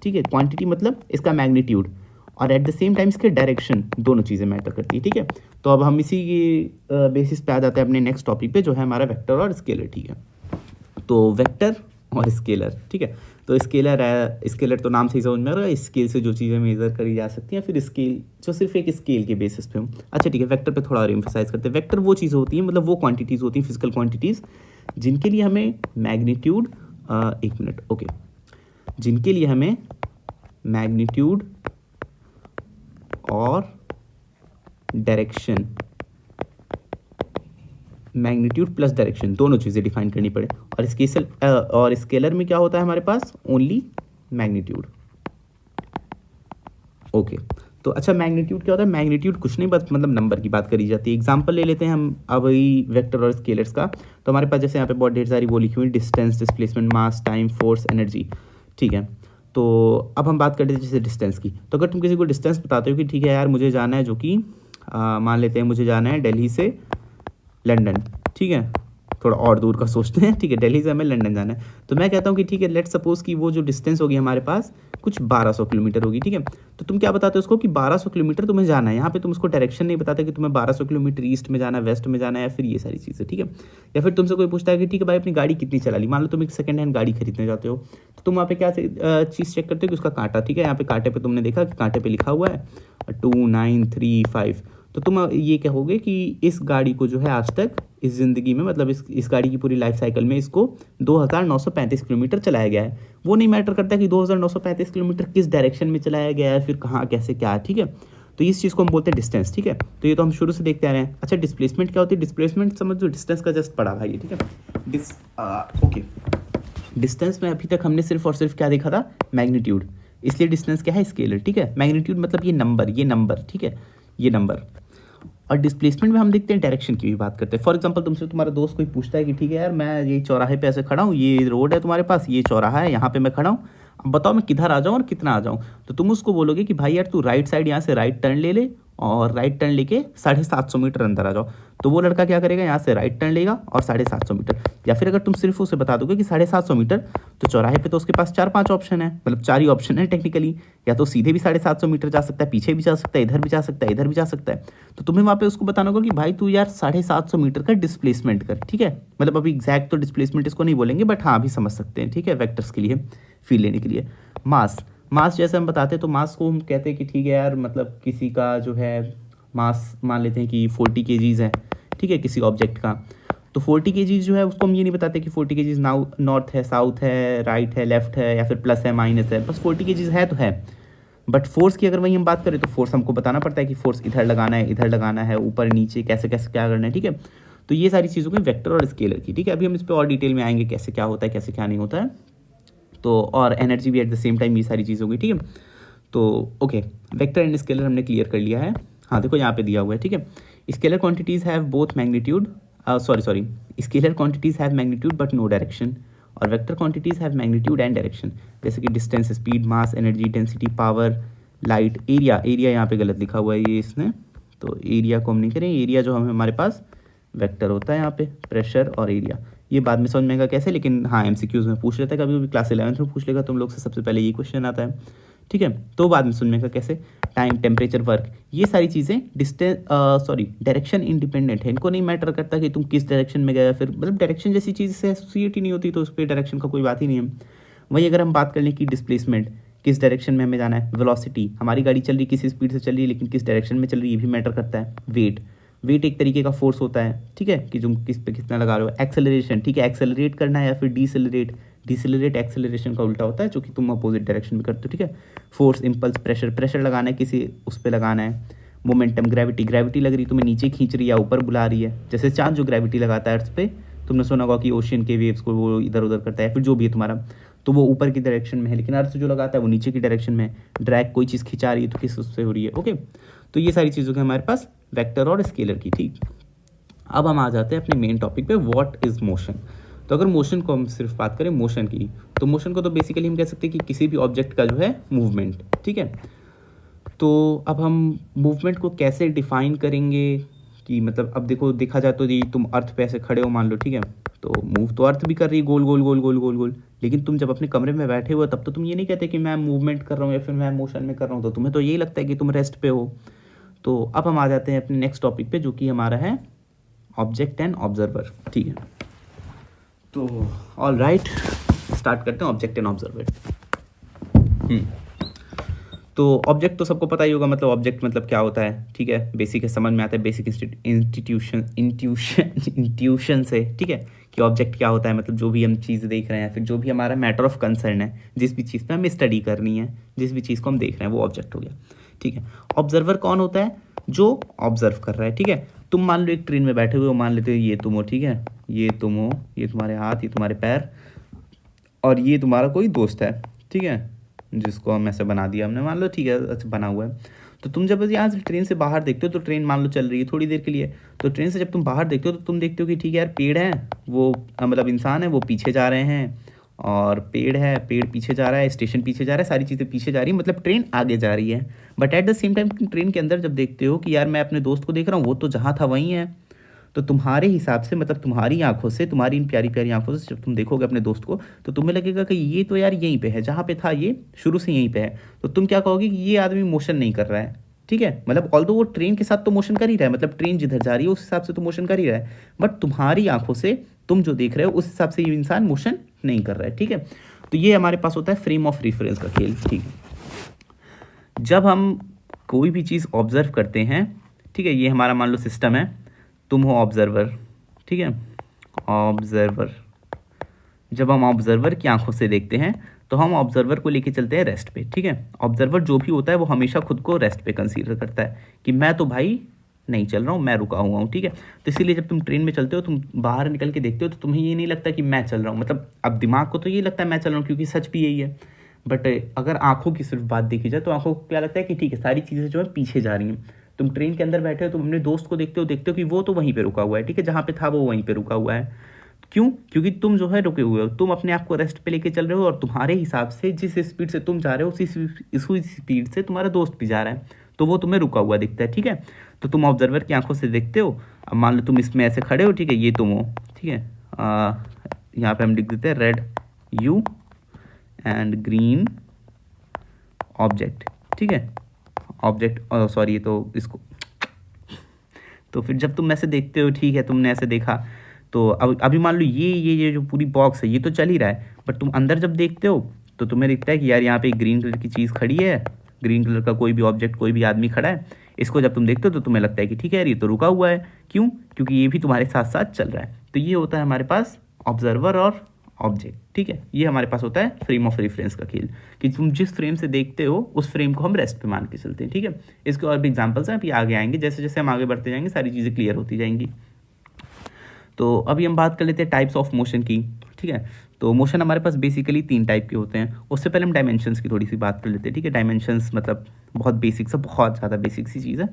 ठीक है, क्वांटिटी मतलब इसका मैग्नीट्यूड, और एट द सेम टाइम इसके डायरेक्शन, दोनों चीज़ें मैटर करती है, ठीक है। तो अब हम इसी की बेसिस पे आ जाते हैं अपने नेक्स्ट टॉपिक पे, जो है हमारा वेक्टर और स्केलर, ठीक है। तो वेक्टर और स्केलर, ठीक है। तो स्केलर है, स्केलर तो नाम से ही समझ में आ रहा है, स्केल से जो चीज़ें मेजर करी जा सकती हैं, फिर स्केल जो सिर्फ एक स्केल के बेसिस पे हो। अच्छा ठीक है, वेक्टर पे थोड़ा और एम्फसाइज करते हैं। वेक्टर वो चीज़ होती है, मतलब वो क्वांटिटीज़ होती हैं, फिजिकल क्वांटिटीज़, जिनके लिए हमें मैग्नीट्यूड, एक मिनट, ओके, जिनके लिए हमें मैग्नीट्यूड और डायरेक्शन, मैग्नीट्यूड प्लस डायरेक्शन, दोनों चीज़ें डिफाइन करनी पड़े। और स्केलर में क्या होता है हमारे पास, ओनली मैग्नीट्यूड, ओके। तो अच्छा, मैग्नीट्यूड क्या होता है? मैग्नीट्यूड कुछ नहीं, बस मतलब नंबर की बात करी जाती है। एग्जांपल ले लेते हैं हम अब वेक्टर और स्केलर्स का। तो हमारे पास जैसे यहाँ पे बहुत ढेर सारी वो लिखी हुई, डिस्टेंस, डिस्प्लेसमेंट, मास, टाइम, फोर्स, एनर्जी, ठीक है। तो अब हम बात करते हैं जैसे डिस्टेंस की। तो अगर तुम किसी को डिस्टेंस बताते हो कि ठीक है यार मुझे जाना है जो कि मान लेते हैं मुझे जाना है दिल्ली से लंदन, ठीक है, थोड़ा और दूर का सोचते हैं, ठीक है, दिल्ली से हमें लंदन जाना है। तो मैं कहता हूँ कि ठीक है, लेट्स सपोज कि वो जो डिस्टेंस होगी हमारे पास कुछ 1200 किलोमीटर होगी, ठीक है। तो तुम क्या बताते हो उसको कि 1200 किलोमीटर तुम्हें जाना है। यहाँ पे तुम उसको डायरेक्शन नहीं बताते कि तुम्हें 1200 किलोमीटर ईस्ट में जाना है, वेस्ट में जाना है, या फिर ये सारी चीज़ें, ठीक है। या फिर तुमसे कोई पूछता है कि ठीक है भाई अपनी गाड़ी कितनी चला ली, मान लो तुम एक सेकंड हैंड गाड़ी खरीदने जाते हो, तो तुम वहाँ पे क्या चीज़ चेक करते हो कि उसका कांटा, ठीक है, यहाँ पे कांटे पे तुमने देखा कि कांटे पे लिखा हुआ है 2935, तो तुम ये कहोगे कि इस गाड़ी को जो है आज तक इस ज़िंदगी में, मतलब इस गाड़ी की पूरी लाइफ साइकिल में इसको 2935 किलोमीटर चलाया गया है। वो नहीं मैटर करता कि 2935 किलोमीटर किस डायरेक्शन में चलाया गया है, फिर कहाँ कैसे क्या है, ठीक है। तो इस चीज़ को हम बोलते हैं डिस्टेंस, ठीक है। तो ये तो हम शुरू से देखते आ रहे हैं। अच्छा, डिस्प्लेसमेंट क्या होती है? डिस्प्लेसमेंट समझ जो डिस्टेंस का जस्ट पढ़ा भाई, ठीक है। ओके, डिस्टेंस में अभी तक हमने सिर्फ और सिर्फ क्या देखा था? मैग्नीट्यूड। इसलिए डिस्टेंस क्या है? स्केलर, ठीक है। मैग्नीट्यूड मतलब ये नंबर, ठीक है, ये नंबर। और डिस्प्लेसमेंट में हम देखते हैं डायरेक्शन की भी बात करते हैं। फॉर एग्जांपल तुमसे तुम्हारा दोस्त कोई पूछता है कि ठीक है यार मैं ये चौराहे पे ऐसे खड़ा हूँ, ये रोड है तुम्हारे पास, ये चौराहा है, यहाँ पे मैं खड़ा हूँ, अब बताओ मैं किधर आ जाऊँ और कितना आ जाऊँ। तो तुम उसको बोलोगे कि भाई यार तू राइट साइड यहाँ से राइट टर्न ले ले और राइट टर्न लेके 750 मीटर अंदर आ जाओ। तो वो लड़का क्या करेगा, यहाँ से राइट टर्न लेगा और 750 मीटर। या फिर अगर तुम सिर्फ उसे बता दोगे कि 750 मीटर, तो चौराहे पे तो उसके पास 4-5 ऑप्शन है, मतलब 4 ही ऑप्शन है टेक्निकली। या तो सीधे भी 750 मीटर जा सकता है, पीछे भी जा सकता है, इधर भी जा सकता है, इधर भी जा सकता है। तो तुम्हें वहाँ पे उसको बताना होगा कि भाई तू यार 750 मीटर का डिस्प्लेसमेंट कर, ठीक है। मतलब अभी एग्जैक्ट तो डिस्प्लेसमेंट इसको नहीं बोलेंगे, बट हाँ अभी समझ सकते हैं, ठीक है, वेक्टर्स के लिए फील लेने के लिए। मास जैसे हम बताते हैं, तो मास को हम कहते हैं कि ठीक है यार, मतलब किसी का जो है मास मान लेते हैं कि 40 kgs है, ठीक है, किसी ऑब्जेक्ट का। तो 40 kgs जो है उसको हम ये नहीं बताते कि 40 kgs नॉर्थ है, साउथ है, राइट है, लेफ्ट है, या फिर प्लस है, माइनस है, बस 40 kgs है तो है। बट फोर्स की अगर वही हम बात करें तो फोर्स हमको बताना पड़ता है कि फोर्स इधर लगाना है, इधर लगाना है, ऊपर नीचे कैसे कैसे क्या करना है, ठीक है। तो ये सारी चीज़ों के वेक्टर और स्केलर की, ठीक है। अभी हम इस पर और डिटेल में आएंगे कैसे क्या होता है, कैसे क्या नहीं होता है, तो और एनर्जी भी एट द सेम टाइम, ये सारी चीज़ होगी, ठीक है। तो ओके, वेक्टर एंड स्केलर हमने क्लियर कर लिया है। हाँ देखो यहाँ पे दिया हुआ है, ठीक है। Scalar quantities have both magnitude, sorry scalar quantities have magnitude but no direction, और vector quantities have magnitude and direction, जैसे कि distance, speed, mass, energy, density, power, light, area यहाँ पे गलत लिखा हुआ है ये इसने, तो एरिया को हम नहीं करें। एरिया जो हमारे पास वेक्टर होता है यहाँ पे, प्रेशर और एरिया, ये बाद में समझ में आएगा कैसे, लेकिन हाँ MCQs में पूछ लेता है कभी, क्लास 11th में पूछ लेगा तुम लोग से, सबसे पहले ये क्वेश्चन आता है, ठीक है। तो बाद में समझ में आएगा कैसे। टाइम, टेम्परेचर, वर्क, ये सारी चीज़ें डायरेक्शन इंडिपेंडेंट है, इनको नहीं मैटर करता कि तुम किस डायरेक्शन में गए, फिर मतलब डायरेक्शन जैसी चीज़ से एसोसिएट ही नहीं होती, तो उस पर डायरेक्शन का कोई बात ही नहीं है। वही अगर हम बात कर लें कि डिस्प्लेसमेंट, किस डायरेक्शन में हमें जाना है, वेलोसिटी, हमारी गाड़ी चल रही किस स्पीड से चल रही है, लेकिन किस डायरेक्शन में चल रही है ये भी मैटर करता है। वेट एक तरीके का फोर्स होता है, ठीक है, कि तुम किस पे कितना लगा रहे हो। एक्सेलरेशन, ठीक है, एक्सेलरेट करना है या फिर डिसेलरेट एक्सेलरेशन का उल्टा होता है, जो कि तुम अपोजिट डायरेक्शन में करते हो, ठीक है। फोर्स, इंपल्स, प्रेशर लगाना है किसी उस पर लगाना है। मोमेंटम, ग्रेविटी लग रही है तुम्हें, नीचे खींच रही है या ऊपर बुला रही है, जैसे चांद जो ग्रेविटी लगाता है अर्थ पे, तुमने सुना होगा कि ओशियन के वेव्स को वो इधर उधर करता है, फिर जो भी है तुम्हारा, तो वो ऊपर की डायरेक्शन में है, लेकिन अर्थ जो लगाता है वो नीचे की डायरेक्शन में है। ड्रैग, कोई चीज़ खिंचा रही है तो किस उससे हो रही है, ओके। तो ये सारी चीज़ों के हमारे पास वेक्टर और स्केलर की, ठीक। अब हम आ जाते हैं अपने मेन टॉपिक पे, व्हाट इज मोशन। तो अगर मोशन को हम सिर्फ बात करें मोशन की, तो मोशन को तो बेसिकली हम कह सकते हैं कि किसी भी ऑब्जेक्ट का जो है मूवमेंट, ठीक है। तो अब हम मूवमेंट को कैसे डिफाइन करेंगे कि मतलब अब देखो, देखा जाए तो ये तुम अर्थ पे ऐसे खड़े हो मान लो, ठीक है, तो मूव तो अर्थ भी कर रही है गोल गोल गोल गोल गोल गोल, लेकिन तुम जब अपने कमरे में बैठे हो तब तो तुम ये नहीं कहते कि मैं मूवमेंट कर रहा हूँ या फिर मैं मोशन में कर रहा हूँ, तो तुम्हें तो यही लगता है कि तुम रेस्ट पे हो। तो अब हम आ जाते हैं अपने नेक्स्ट टॉपिक पे, जो कि हमारा है ऑब्जेक्ट एंड ऑब्जर्वर, ठीक है। तो ऑल राइट, स्टार्ट करते हैं ऑब्जेक्ट एंड ऑब्जर्वर। तो ऑब्जेक्ट तो सबको पता ही होगा, मतलब ऑब्जेक्ट मतलब क्या होता है, ठीक है, बेसिक है, समझ में आता है बेसिक इंट्यूशन से, ठीक है, कि ऑब्जेक्ट क्या होता है, मतलब जो भी हम चीज़ देख रहे हैं, फिर जो भी हमारा मैटर ऑफ कंसर्न है, जिस भी चीज़ पे हमें स्टडी करनी है, जिस भी चीज़ को हम देख रहे हैं, वो ऑब्जेक्ट हो गया, ठीक है। ऑब्जर्वर कौन होता है? जो ऑब्जर्व कर रहा है, ठीक है। तुम मान लो एक ट्रेन में बैठे हुए हो, मान लेते हो ये तुम हो, ठीक है, ये तुम हो, ये तुम्हारे हाथ, ये तुम्हारे पैर, और ये तुम्हारा कोई दोस्त है, ठीक है, जिसको हम ऐसे बना दिया हमने, मान लो, ठीक है, अच्छा बना हुआ है। तो तुम जब यहाँ से ट्रेन से बाहर देखते हो, तो ट्रेन मान लो चल रही है थोड़ी देर के लिए, तो ट्रेन से जब तुम बाहर देखते हो तो तुम देखते हो कि ठीक है यार पेड़ है, वो मतलब इंसान है, वो पीछे जा रहे हैं, और पेड़ है, पेड़ पीछे जा रहा है, स्टेशन पीछे जा रहा है, सारी चीज़ें पीछे जा रही है, मतलब ट्रेन आगे जा रही है। But at the same time तुम ट्रेन के अंदर जब देखते हो कि यार मैं अपने दोस्त को देख रहा हूँ, वो तो जहाँ था वहीं है, तो तुम्हारे हिसाब से, मतलब तुम्हारी आंखों से, तुम्हारी इन प्यारी प्यारी आंखों से जब तुम देखोगे अपने दोस्त को, तो तुम्हें लगेगा कि ये तो यार यहीं पे है, जहाँ पे था ये शुरू से यहीं पे है। तो तुम क्या कहोगे कि ये आदमी मोशन नहीं कर रहा है, ठीक है, मतलब ऑल्दो वो ट्रेन के साथ तो मोशन कर ही रहा है, मतलब ट्रेन जिधर जा रही है उस हिसाब से तो मोशन कर ही रहा है, बट तुम्हारी आंखों से तुम जो देख रहे हो उस हिसाब से ये इंसान मोशन नहीं कर रहा है, ठीक है। तो ये हमारे पास होता है फ्रेम ऑफ रेफरेंस का खेल, ठीक है। जब हम कोई भी चीज़ ऑब्जर्व करते हैं, ठीक है, ये हमारा मान लो सिस्टम है, तुम हो ऑब्जर्वर, ठीक है, ऑब्जर्वर। जब हम ऑब्जर्वर की आंखों से देखते हैं तो हम ऑब्जर्वर को लेके चलते हैं रेस्ट पे, ठीक है। ऑब्जर्वर जो भी होता है वो हमेशा खुद को रेस्ट पे कंसीडर करता है कि मैं तो भाई नहीं चल रहा हूँ, मैं रुका हुआ हूँ, ठीक है। तो इसीलिए जब तुम ट्रेन में चलते हो, तुम बाहर निकल के देखते हो तो तुम्हें ये नहीं लगता कि मैं चल रहा हूँ, मतलब अब दिमाग को तो ये लगता है मैं चल रहा हूँ क्योंकि सच भी यही है, बट अगर आंखों की सिर्फ बात देखी जाए तो आंखों को क्या लगता है कि ठीक है सारी चीज़ें जो है पीछे जा रही हैं। तुम ट्रेन के अंदर बैठे हो, तुम अपने दोस्त को देखते हो कि वो तो वहीं पे रुका हुआ है, ठीक है, जहाँ पे था वो वहीं पे रुका हुआ है। क्यों? क्योंकि तुम जो है रुके हुए हो, तुम अपने आप को रेस्ट पे लेके चल रहे हो और तुम्हारे हिसाब से जिस स्पीड से तुम जा रहे हो उसी स्पीड से तुम्हारा दोस्त भी जा रहा है, तो वो तुम्हें रुका हुआ दिखता है, ठीक है। तो तुम ऑब्जर्वर की आंखों से देखते हो। अब मान लो तुम इसमें ऐसे खड़े हो, ठीक है, ये तुम हो, ठीक है, यहाँ पे हम लिख देते हैं red you and green object, ठीक है, ऑब्जेक्ट, सॉरी, ये तो इसको, तो फिर जब तुम ऐसे देखते हो, ठीक है, तुमने ऐसे देखा, तो अब अभी मान लो ये जो पूरी बॉक्स है ये तो चल ही रहा है, बट तुम अंदर जब देखते हो तो तुम्हें दिखता है कि यार यहाँ पे एक ग्रीन कलर की चीज़ खड़ी है, ग्रीन कलर का कोई भी ऑब्जेक्ट, कोई भी आदमी खड़ा है। इसको जब तुम देखते हो तो तुम्हें लगता है कि ठीक है यार ये तो रुका हुआ है। क्यों? क्योंकि ये भी तुम्हारे साथ साथ चल रहा है। तो ये होता है हमारे पास ऑब्जर्वर और ऑब्जेक्ट, ठीक है। ये हमारे पास होता है फ्रेम ऑफ रेफरेंस का खेल, कि तुम जिस फ्रेम से देखते हो उस फ्रेम को हम रेस्ट पे मान के चलते हैं, ठीक है। इसके और भी एग्जांपल्स हैं, अभी आगे आएंगे, जैसे जैसे हम आगे बढ़ते जाएंगे सारी चीज़ें क्लियर होती जाएंगी। तो अभी हम बात कर लेते हैं टाइप्स ऑफ मोशन की, ठीक है। तो मोशन हमारे पास बेसिकली 3 टाइप के होते हैं। उससे पहले हम डायमेंशंस की थोड़ी सी बात कर लेते हैं, ठीक है। डायमेंशंस मतलब बहुत बेसिक सा, बहुत ज़्यादा बेसिक सी चीज़ है।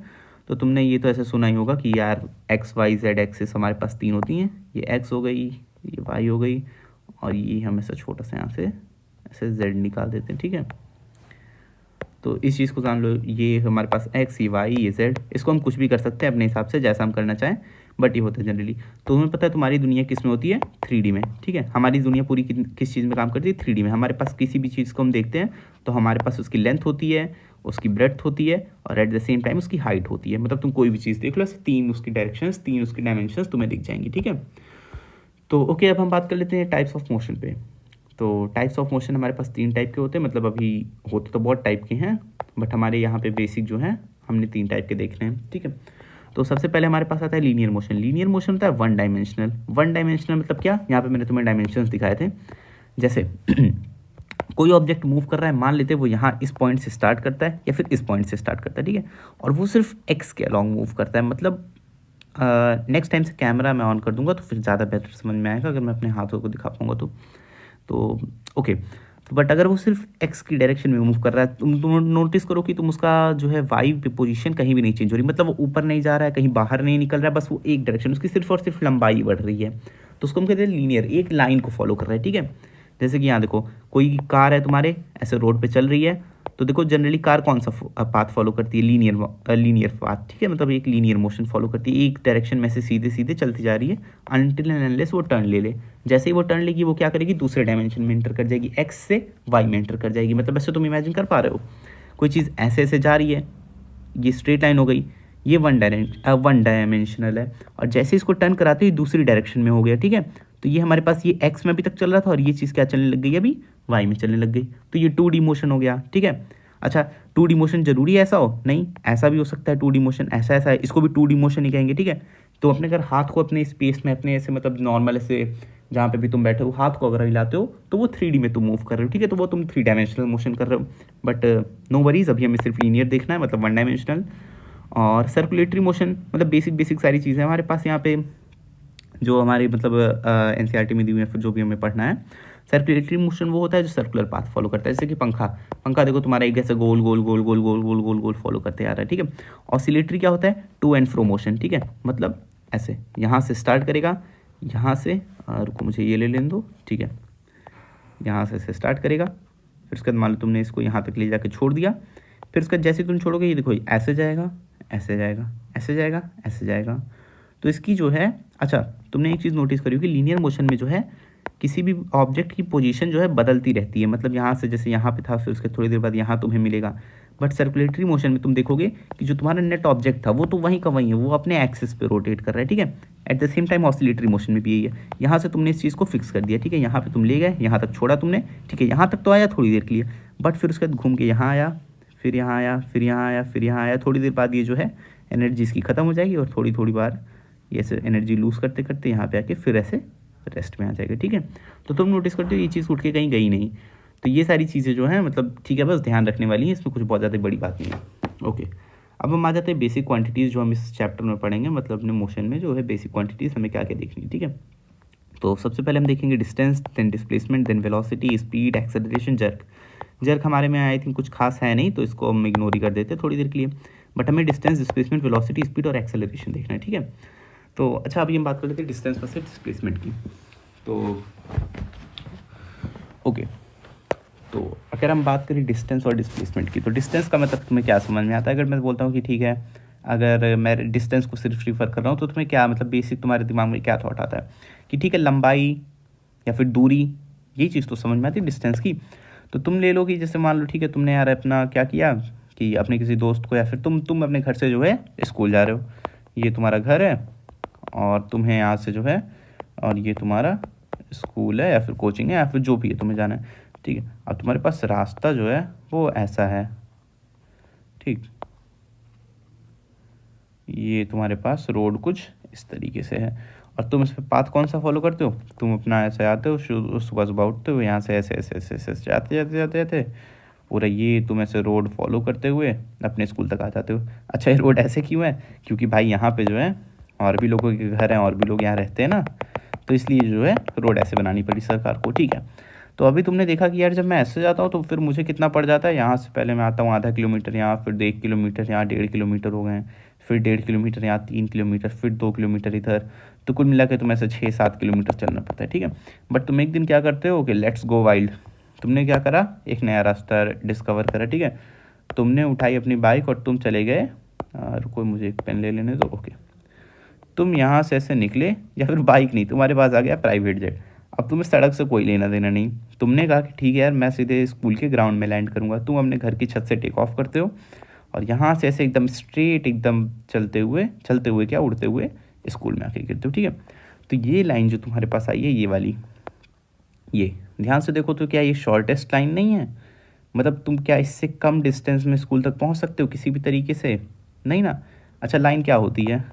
तो तुमने ये तो ऐसे सुना ही होगा कि यार एक्स वाई जेड एक्सिस हमारे पास 3 होती हैं, ये एक्स हो गई, ये वाई हो गई, और ये हम ऐसा छोटा सा यहाँ से ऐसे जेड निकाल देते हैं, ठीक है। तो इस चीज़ को जान लो, ये हमारे पास एक्स, ये वाई, ये जेड, इसको हम कुछ भी कर सकते हैं अपने हिसाब से जैसा हम करना चाहें, बट ये होता है जनरली। तो तुम्हें पता है तुम्हारी दुनिया किस में होती है? 3D में, ठीक है। हमारी दुनिया पूरी किस चीज़ में काम करती है? 3D में। हमारे पास किसी भी चीज़ को हम देखते हैं तो हमारे पास उसकी लेंथ होती है, उसकी ब्रेड्थ होती है, और एट द सेम टाइम उसकी हाइट होती है। मतलब तुम कोई भी चीज़ देख लो, ऐसे 3 उसकी डायरेक्शंस, 3 उसकी डायमेंशंस तुम्हें दिख जाएंगी, ठीक है। तो ओके, अब हम बात कर लेते हैं टाइप्स ऑफ मोशन पे। तो टाइप्स ऑफ मोशन हमारे पास 3 टाइप के होते हैं, मतलब अभी होते तो बहुत टाइप के हैं, बट हमारे यहाँ पे बेसिक जो है हमने 3 टाइप के देखने हैं, ठीक है। तो सबसे पहले हमारे पास आता है लीनियर मोशन। लीनियर मोशन होता है 1 डायमेंशनल। 1 डायमेंशनल मतलब क्या? यहाँ पे मैंने तुम्हें डायमेंशंस दिखाए थे। जैसे कोई ऑब्जेक्ट मूव कर रहा है, मान लेते हैं वो यहाँ इस पॉइंट से स्टार्ट करता है या फिर इस पॉइंट से स्टार्ट करता है, ठीक है, और वो सिर्फ एक्स के अलॉन्ग मूव करता है। मतलब नेक्स्ट टाइम से कैमरा मैं ऑन कर दूंगा तो फिर ज़्यादा बेटर समझ में आएगा अगर मैं अपने हाथों को दिखा पाऊंगा तो ओके। तो बट अगर वो सिर्फ एक्स की डायरेक्शन में मूव कर रहा है, तुम नोटिस करो कि तुम उसका जो है वाई पे पोजीशन कहीं भी नहीं चेंज हो रही, मतलब वो ऊपर नहीं जा रहा है, कहीं बाहर नहीं निकल रहा है, बस वो एक डायरेक्शन, उसकी सिर्फ और सिर्फ लंबाई बढ़ रही है। तो उसको हम कहते हैं लीनियर, एक लाइन को फॉलो कर रहा है, ठीक है। जैसे कि यहाँ देखो, कोई कार है तुम्हारे ऐसे रोड पे चल रही है, तो देखो जनरली कार कौन सा पाथ फॉलो करती है? लीनियर पाथ, ठीक है, मतलब एक लीनियर मोशन फॉलो करती है, एक डायरेक्शन में से सीधे सीधे चलती जा रही है अनटिल एंड अनलेस वो टर्न ले ले। जैसे ही वो टर्न लेगी वो क्या करेगी? दूसरे डायमेंशन में एंटर कर जाएगी, एक्स से वाई में एंटर कर जाएगी। मतलब ऐसे तुम इमेजिन कर पा रहे हो, कोई चीज़ ऐसे ऐसे जा रही है, ये स्ट्रेट लाइन हो गई, ये 1 डायमेंशनल है, और जैसे इसको टर्न कराते ही दूसरी डायरेक्शन में हो गया, ठीक है। तो ये हमारे पास ये एक्स में अभी तक चल रहा था और ये चीज़ क्या चलने लग गई? अभी वाई में चलने लग गई, तो ये 2D मोशन हो गया, ठीक है। अच्छा, 2D मोशन जरूरी ऐसा हो? नहीं, ऐसा भी हो सकता है 2D मोशन, ऐसा ऐसा है, इसको भी 2D मोशन ही कहेंगे, ठीक है। तो अपने अगर हाथ को अपने स्पेस में, अपने ऐसे मतलब नॉर्मल ऐसे जहाँ पे भी तुम बैठे हो, हाथ को अगर हिलाते हो तो वो 3D में तुम मूव कर रहे हो, ठीक है, तो वो तुम 3 डायमेंशनल मोशन कर रहे हो। बट नो वरीज, अभी हमें सिर्फ लीनियर देखना है, मतलब 1 डायमेंशनल। और सर्कुलेटरी मोशन मतलब बेसिक सारी चीज़ें हमारे पास यहाँ पे जो हमारे मतलब NCERT में दी हुई है, जो भी हमें पढ़ना है। सर्कुलेटरी मोशन वो होता है जो सर्कुलर पाथ फॉलो करता है, जैसे कि पंखा देखो तुम्हारा एक ऐसे गोल गोल गोल गोल गोल गोल गोल गोल फॉलो करते आ रहा है, ठीक है। ऑसिलेटरी क्या होता है? टू एंड फ्रो मोशन, ठीक है, मतलब ऐसे यहाँ से स्टार्ट करेगा, यहाँ से रुको मुझे ये ले लेने दो, ठीक है, यहाँ से स्टार्ट करेगा, फिर उसके बाद मान लो तुमने इसको यहाँ तक ले जाकर छोड़ दिया, फिर उसका जैसे तुम छोड़ोगे ये देखो ऐसे जाएगा, ऐसे जाएगा, ऐसे जाएगा, ऐसे जाएगा। तो इसकी जो है, अच्छा तुमने एक चीज़ नोटिस करी कि लीनियर मोशन में जो है किसी भी ऑब्जेक्ट की पोजीशन जो है बदलती रहती है, मतलब यहाँ से जैसे यहाँ पे था फिर उसके थोड़ी देर बाद यहाँ तुम्हें मिलेगा। बट सर्कुलेटरी मोशन में तुम देखोगे कि जो तुम्हारा नेट ऑब्जेक्ट था वो तो वहीं का वहीं है, वो अपने एक्सिस पे रोटेट कर रहा है, ठीक है। At the same time oscillatory motion में भी यही है, यहाँ से तुमने इस चीज़ को फिक्स कर दिया, ठीक है, यहाँ पे तुम ले गए, यहाँ तक छोड़ा तुमने, ठीक है, यहाँ तक तो आया थोड़ी देर के लिए, बट फिर उसके बाद घूम के यहाँ आया, फिर यहाँ आया, फिर यहाँ आया, फिर यहाँ आया, थोड़ी देर बाद ये जो है एनर्जी इसकी ख़त्म हो जाएगी और थोड़ी थोड़ी बार ये ऐसे एनर्जी लूज़ करते करते यहाँ पे आके फिर ऐसे रेस्ट में आ जाएगा, ठीक है। तो तुम नोटिस करते हो ये चीज़ उठ के कहीं गई नहीं। तो ये सारी चीज़ें जो हैं मतलब ठीक है, बस ध्यान रखने वाली है, इसमें कुछ बहुत ज़्यादा बड़ी बात नहीं है। ओके, अब हम आ जाते हैं बेसिक क्वांटिटीज़ जो हम इस चैप्टर में पढ़ेंगे, मतलब अपने मोशन में जो है बेसिक क्वांटिटीज़ हमें क्या क्या देखनी है, ठीक है। तो सबसे पहले हम देखेंगे distance, then displacement, then velocity, speed, acceleration, jerk. Jerk हमारे में आई थिंक कुछ खास है नहीं, तो इसको हम इग्नोर ही कर देते हैं थोड़ी देर के लिए, बट हमें डिस्टेंस, डिस्प्लेसमेंट, वेलोसिटी, स्पीड और एक्सेलरेशन देखना है, ठीक है। तो अच्छा अभी हम बात कर लेते हैं डिस्टेंस वर्सेस डिस्प्लेसमेंट की। तो ओके, तो अगर हम बात करें डिस्टेंस और डिस्प्लेसमेंट की, तो डिस्टेंस का मतलब तुम्हें क्या समझ में आता है? अगर मैं बोलता हूँ कि ठीक है, अगर मैं डिस्टेंस को सिर्फ रिफ़र कर रहा हूँ तो तुम्हें क्या मतलब बेसिक तुम्हारे दिमाग में क्या थॉट आता है कि ठीक है लंबाई या फिर दूरी, यही चीज़ तो समझ में आती है डिस्टेंस की। तो तुम ले लो कि जैसे मान लो ठीक है तुमने यार अपना क्या किया कि अपने किसी दोस्त को या फिर तुम अपने घर से जो है स्कूल जा रहे हो, ये तुम्हारा घर है और तुम्हें यहाँ से जो है, और ये तुम्हारा स्कूल है या फिर कोचिंग है या फिर जो भी है तुम्हें जाना है, ठीक है। अब तुम्हारे पास रास्ता जो है वो ऐसा है, ठीक, ये तुम्हारे पास रोड कुछ इस तरीके से है और तुम इस पर पाथ कौन सा फॉलो करते हो? तुम अपना ऐसे आते हो, सुबह सुबह उठते हो, यहाँ से ऐसे ऐसे ऐसे ऐसे जाते जाते जाते जाते पूरा ये तुम ऐसे रोड फॉलो करते हुए अपने स्कूल तक आ जाते हो। अच्छा ये रोड ऐसे क्यों है? क्योंकि भाई यहाँ पे जो है और भी लोगों के घर हैं और भी लोग यहाँ रहते हैं ना, तो इसलिए जो है रोड ऐसे बनानी पड़ी सरकार को, ठीक है। तो अभी तुमने देखा कि यार जब मैं ऐसे जाता हूँ तो फिर मुझे कितना पड़ जाता है, यहाँ से पहले मैं आता हूँ आधा किलोमीटर यहाँ, फिर 1 किलोमीटर यहाँ, 1.5 किलोमीटर हो गए हैं, फिर 1.5 किलोमीटर यहाँ, 3 किलोमीटर, फिर 2 किलोमीटर इधर, तो कुल मिला के तुम्हें ऐसे 6-7 किलोमीटर चलना पड़ता है, ठीक है। बट तुम एक दिन क्या करते हो कि लेट्स गो वाइल्ड, तुमने क्या करा, एक नया रास्ता डिस्कवर करा, ठीक है। तुमने उठाई अपनी बाइक और तुम चले गए, रुको मुझे एक पेन ले लेने दो, ओके। तुम यहाँ से ऐसे निकले, या फिर बाइक नहीं, तुम्हारे पास आ गया प्राइवेट जेट, अब तुम्हें सड़क से कोई लेना देना नहीं, तुमने कहा कि ठीक है यार मैं सीधे स्कूल के ग्राउंड में लैंड करूँगा। तुम अपने घर की छत से टेक ऑफ करते हो और यहाँ से ऐसे एकदम स्ट्रेट एकदम चलते हुए क्या उड़ते हुए स्कूल में आके गिरते हो, ठीक है। तो ये लाइन जो तुम्हारे पास आई है ये वाली, ये ध्यान से देखो तो क्या ये शॉर्टेस्ट लाइन नहीं है? मतलब तुम क्या इससे कम डिस्टेंस में स्कूल तक पहुँच सकते हो किसी भी तरीके से? नहीं ना। अच्छा लाइन क्या होती है?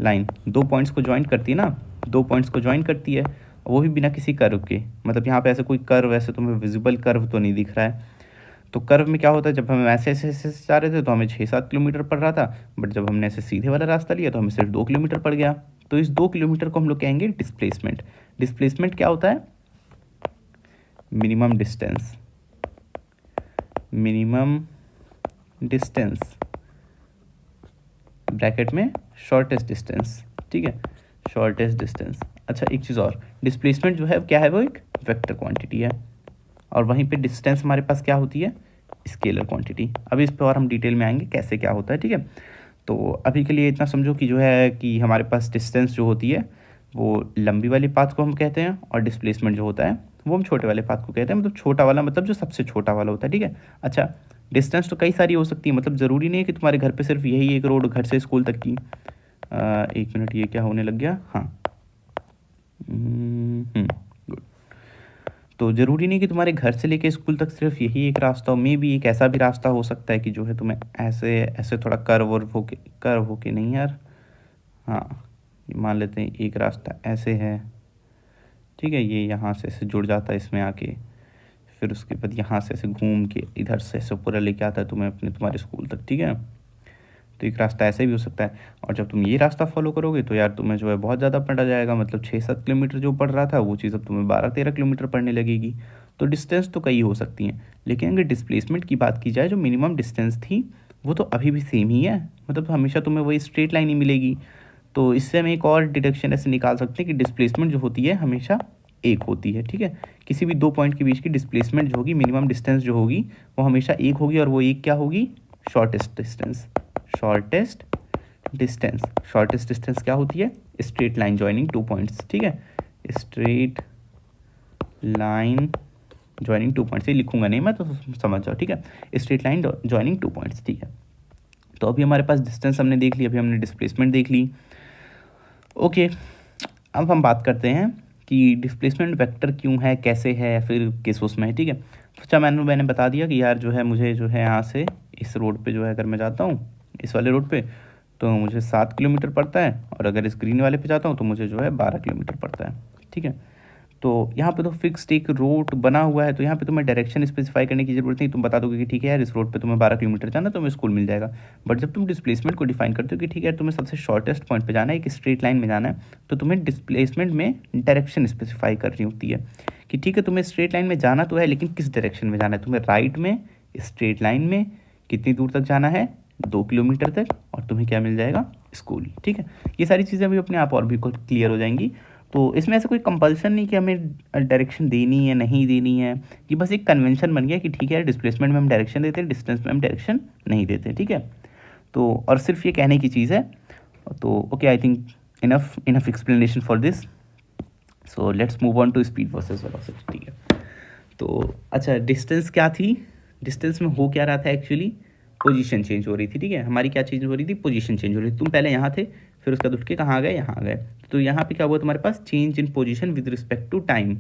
लाइन 2 पॉइंट्स को ज्वाइन करती है ना, 2 पॉइंट्स को ज्वाइन करती है, वो भी बिना किसी कर्व के, मतलब यहाँ पे ऐसे कोई कर्व, ऐसे तुम्हें विजिबल कर्व तो नहीं दिख रहा है। तो कर्व में क्या होता है, जब हम ऐसे ऐसे ऐसे जा रहे थे तो हमें 6-7 किलोमीटर पड़ रहा था, बट जब हमने ऐसे सीधे वाला रास्ता लिया तो हमें सिर्फ 2 किलोमीटर पड़ गया। तो इस 2 किलोमीटर को हम लोग कहेंगे डिस्प्लेसमेंट। डिस्प्लेसमेंट क्या होता है? Minimum distance, minimum distance bracket में शॉर्टेस्ट डिस्टेंस, ठीक है, शॉर्टेस्ट डिस्टेंस। अच्छा एक चीज़ और, डिस्प्लेसमेंट जो है क्या है, वो एक वेक्टर क्वांटिटी है और वहीं पे डिस्टेंस हमारे पास क्या होती है, स्केलर क्वांटिटी। अभी इस पर और हम डिटेल में आएंगे कैसे क्या होता है, ठीक है। तो अभी के लिए इतना समझो कि जो है कि हमारे पास डिस्टेंस जो होती है वो लंबी वाली पाथ को हम कहते हैं और डिस्प्लेसमेंट जो होता है वो हम छोटे वाले पाथ को कहते हैं, मतलब छोटा वाला मतलब जो सबसे छोटा वाला होता है, ठीक है। अच्छा डिस्टेंस तो कई सारी हो सकती है, मतलब ज़रूरी नहीं है कि तुम्हारे घर पे सिर्फ यही एक रोड घर से स्कूल तक की। 1 मिनट, ये क्या होने लग गया, हाँ गुड। तो ज़रूरी नहीं कि तुम्हारे घर से लेके स्कूल तक सिर्फ यही एक रास्ता हो, मे भी एक ऐसा भी रास्ता हो सकता है कि जो है तुम्हें ऐसे ऐसे थोड़ा कर्व होके नहीं यार, हाँ मान लेते हैं एक रास्ता ऐसे है, ठीक है, ये यहाँ से ऐसे जुड़ जाता है इसमें आके, फिर उसके बाद यहाँ से ऐसे घूम के इधर से ऐसे पूरा लेके आता है तुम्हें तुम्हारे स्कूल तक, ठीक है। तो एक रास्ता ऐसे भी हो सकता है और जब तुम ये रास्ता फॉलो करोगे तो यार तुम्हें जो है बहुत ज़्यादा पड़ा जाएगा, मतलब 6-7 किलोमीटर जो पड़ रहा था वो चीज़ अब तुम्हें 12-13 किलोमीटर पड़ने लगेगी। तो डिस्टेंस तो कई हो सकती हैं, लेकिन अगर डिस्प्लेसमेंट की बात की जाए जो मिनिमम डिस्टेंस थी वो तो अभी भी सेम ही है, मतलब हमेशा तुम्हें वही स्ट्रेट लाइन ही मिलेगी। तो इससे हम एक और डिडक्शन ऐसे निकाल सकते हैं कि डिस्प्लेसमेंट जो होती है हमेशा एक होती है, ठीक है। किसी भी दो पॉइंट के बीच की डिस्प्लेसमेंट जो होगी, मिनिमम डिस्टेंस जो होगी वो हमेशा एक होगी, और वो एक क्या होगी, shortest distance. Shortest distance, shortest distance क्या होती है, straight line joining two points, ठीक है। Straight line joining two points, ये लिखूंगा नहीं मैं, तो समझ जाओ, ठीक है। Straight line joining two points, ठीक है। तो अभी हमारे पास डिस्टेंस हमने देख ली, अभी हमने डिस्प्लेसमेंट देख ली। ओके, अब हम बात करते हैं कि डिस्प्लेसमेंट वेक्टर क्यों है, कैसे है, फिर किस उसमें है, ठीक है। अच्छा, मैंने बता दिया कि यार जो है मुझे जो है यहाँ से इस रोड पे जो है अगर मैं जाता हूँ इस वाले रोड पे तो मुझे 7 किलोमीटर पड़ता है, और अगर इस ग्रीन वाले पे जाता हूँ तो मुझे जो है 12 किलोमीटर पड़ता है, ठीक है। तो यहाँ पे तो फिक्स्ड एक रोड बना हुआ है, तो यहाँ पे तुम्हें डायरेक्शन स्पेसिफाई करने की जरूरत नहीं, तुम बता दोगे कि ठीक है यार इस रोड पे तुम्हें 12 किलोमीटर जाना है, तुम्हें स्कूल मिल जाएगा। बट जब तुम डिस्प्लेसमेंट को डिफाइन करते हो कि ठीक है तुम्हें सबसे शॉर्टेस्ट पॉइंट पे जाना है, एक स्ट्रेट लाइन में जाना है, तो तुम्हें डिस्प्लेसमेंट में डायरेक्शन स्पेसिफाई करनी होती है कि ठीक है तुम्हें स्ट्रेट लाइन में जाना तो है, लेकिन किस डायरेक्शन में जाना है, तुम्हें राइट में स्ट्रेट लाइन में कितनी दूर तक जाना है, 2 किलोमीटर तक, और तुम्हें क्या मिल जाएगा, स्कूल, ठीक है। ये सारी चीज़ें अभी अपने आप और भी क्लियर हो जाएंगी। तो इसमें ऐसा कोई कंपल्सन नहीं कि हमें डायरेक्शन देनी है नहीं देनी है, ये बस एक कन्वेंशन बन गया कि ठीक है डिस्प्लेसमेंट में हम डायरेक्शन देते हैं, डिस्टेंस में हम डायरेक्शन नहीं देते, ठीक है। तो और सिर्फ ये कहने की चीज़ है। तो okay, I think enough explanation for this. So let's move on to speed versus velocity, ठीक है। तो अच्छा, डिस्टेंस क्या थी, डिस्टेंस में हो क्या रहा था एक्चुअली, पोजीशन चेंज हो रही थी, ठीक है। हमारी क्या चेंज हो रही थी, पोजीशन चेंज हो रही थी। तुम पहले यहाँ थे, फिर उसका उठ के कहाँ आ गए, यहाँ आ गए। तो यहाँ पे क्या हुआ तुम्हारे पास, change in position with respect to time